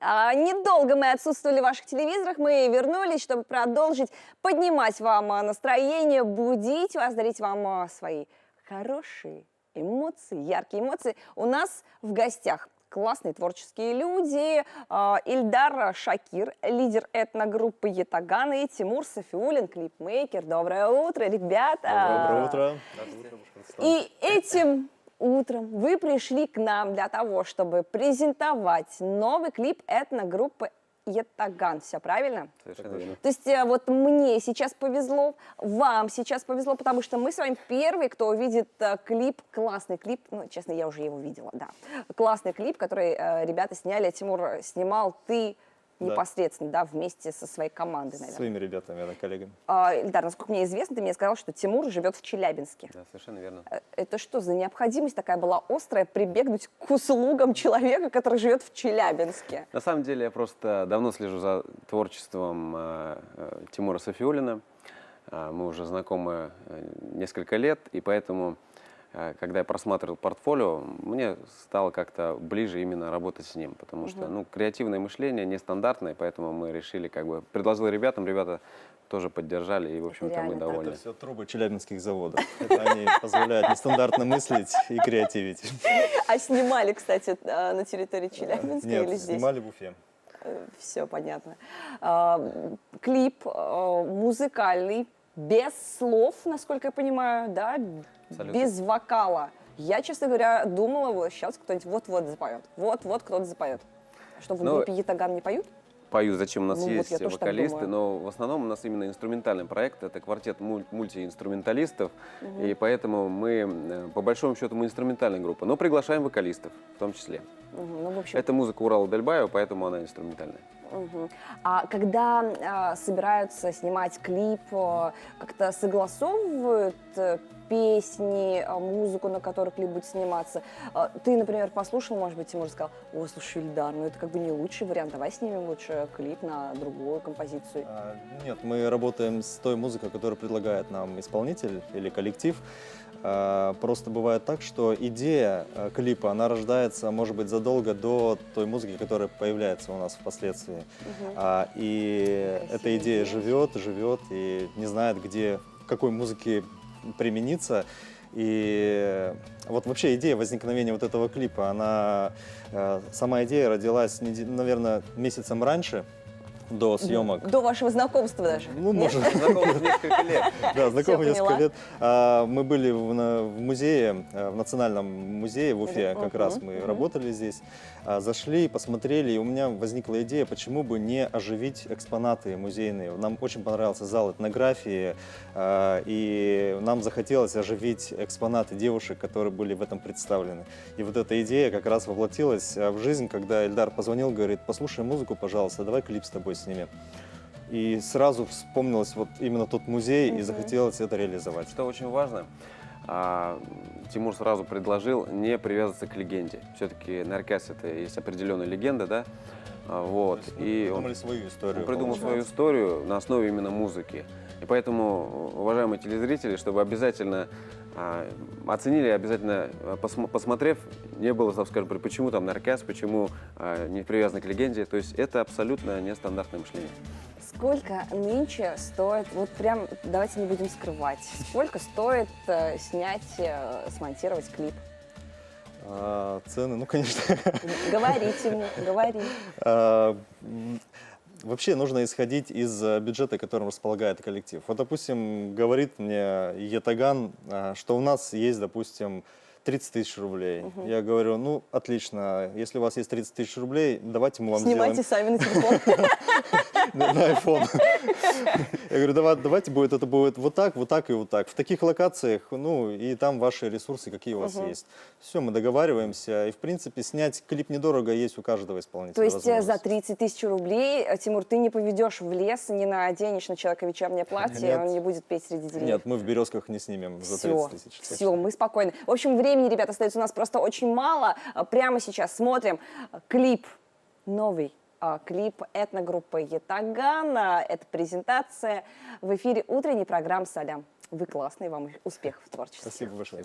Недолго мы отсутствовали в ваших телевизорах, мы вернулись, чтобы продолжить поднимать вам настроение, будить вас, дарить вам свои хорошие эмоции, яркие эмоции. У нас в гостях классные творческие люди. Ильдар Шакир, лидер этногруппы Ятаган, и Тимур Сафиуллин, клипмейкер. Доброе утро, ребята! Доброе утро! И этим утром вы пришли к нам для того, чтобы презентовать новый клип этногруппы Ятаган. Все правильно? Совершенно верно. То есть вот мне сейчас повезло, вам сейчас повезло, потому что мы с вами первые, кто увидит клип, классный клип, ну, честно, я уже его видела, да. Классный клип, который ребята сняли, Тимур снимал, ты непосредственно, да, вместе со своей командой, наверное. Своими ребятами, да, коллегами. Ильдар, насколько мне известно, ты мне сказал, что Тимур живет в Челябинске. Да, совершенно верно. Это что за необходимость такая была острая прибегнуть к услугам человека, который живет в Челябинске? На самом деле я просто давно слежу за творчеством Тимура Сафиуллина. Мы уже знакомы несколько лет, и поэтому, когда я просматривал портфолио, мне стало как-то ближе именно работать с ним, потому что, ну, креативное мышление нестандартное, поэтому мы решили, как бы, предложил ребятам, ребята тоже поддержали, и, в общем-то, мы довольны. Это все трубы челябинских заводов. Это они позволяют нестандартно мыслить и креативить. А снимали, кстати, на территории Челябинска или Нет, здесь? снимали в Уфе. Все понятно. Клип музыкальный, без слов, насколько я понимаю, да? Абсолютно. Без вокала. Я, честно говоря, думала, вот сейчас кто-нибудь вот-вот запоет. Вот-вот кто-то запоет. Что, в группе Ятаган не поют? Поют, зачем у нас Ну, вот есть я тоже так вокалисты, думаю. но в основном у нас именно инструментальный проект, это квартет мультиинструменталистов, и поэтому мы, по большому счету, мы инструментальная группа, но приглашаем вокалистов в том числе. Ну, в общем, Это музыка Урала Дельбаева, поэтому она инструментальная. А когда собираются снимать клип, как-то согласовывают песни, музыку, на которой клип будет сниматься? Ты, например, послушал, может быть, Тимур сказал: о, слушай, Ильдар, ну это как бы не лучший вариант, давай снимем лучше клип на другую композицию. Нет, мы работаем с той музыкой, которую предлагает нам исполнитель или коллектив. Просто бывает так, что идея клипа, она рождается, может быть, задолго до той музыки, которая появляется у нас впоследствии. И эта идея живет и не знает, где, в какой музыке примениться. И вот вообще идея возникновения вот этого клипа, сама идея родилась, наверное, месяцем раньше, до съемок. До вашего знакомства даже? Ну, может. Знакомы несколько лет. Да, знакомы Всё несколько поняла. лет. Мы были в музее, в Национальном музее в Уфе, как раз мы работали здесь. Зашли, посмотрели, и у меня возникла идея, почему бы не оживить экспонаты музейные. Нам очень понравился зал этнографии, и нам захотелось оживить экспонаты девушек, которые были в этом представлены. И вот эта идея как раз воплотилась в жизнь, когда Ильдар позвонил, говорит: послушай музыку, пожалуйста, давай клип с тобой снимем. И сразу вспомнилось вот именно тот музей, и захотелось это реализовать. Что очень важно, Тимур сразу предложил не привязываться к легенде. Все-таки Наркес — это есть определенная легенда, да? Вот. И он придумали свою историю. Он придумал свою историю на основе именно музыки. И поэтому, уважаемые телезрители, чтобы обязательно оценили, обязательно посмотрев, не было, так скажем, почему там Наркес, почему не привязаны к легенде. То есть это абсолютно нестандартное мышление. Сколько нынче стоит, вот прям давайте не будем скрывать, сколько стоит снять, смонтировать клип? Цены, ну, конечно. Говорите мне, говори. Вообще нужно исходить из бюджета, которым располагает коллектив. Вот, допустим, говорит мне Ятаган, что у нас есть, допустим, 30 тысяч рублей. Я говорю: ну, отлично, если у вас есть 30 тысяч рублей, давайте мы вам Снимайте сами сделаем... на телефон. На iPhone. Я говорю: давайте это будет вот так и вот так. В таких локациях, ну, и там ваши ресурсы, какие у вас есть. Все, мы договариваемся. И, в принципе, снять клип недорого есть у каждого исполнителя. То есть за 30 тысяч рублей, Тимур, ты не поведешь в лес, не наденешь на человека вечернее платье, Нет. он не будет петь среди деревьев? Нет, мы в «Березках» не снимем за 30 тысяч. Все, мы спокойны. В общем, времени, ребята, остается у нас просто очень мало. Прямо сейчас смотрим клип новый. Клип этногруппы Ятаган. Это презентация в эфире утренней программы «Салям». Вы классные, вам успехов в творчестве. Спасибо большое.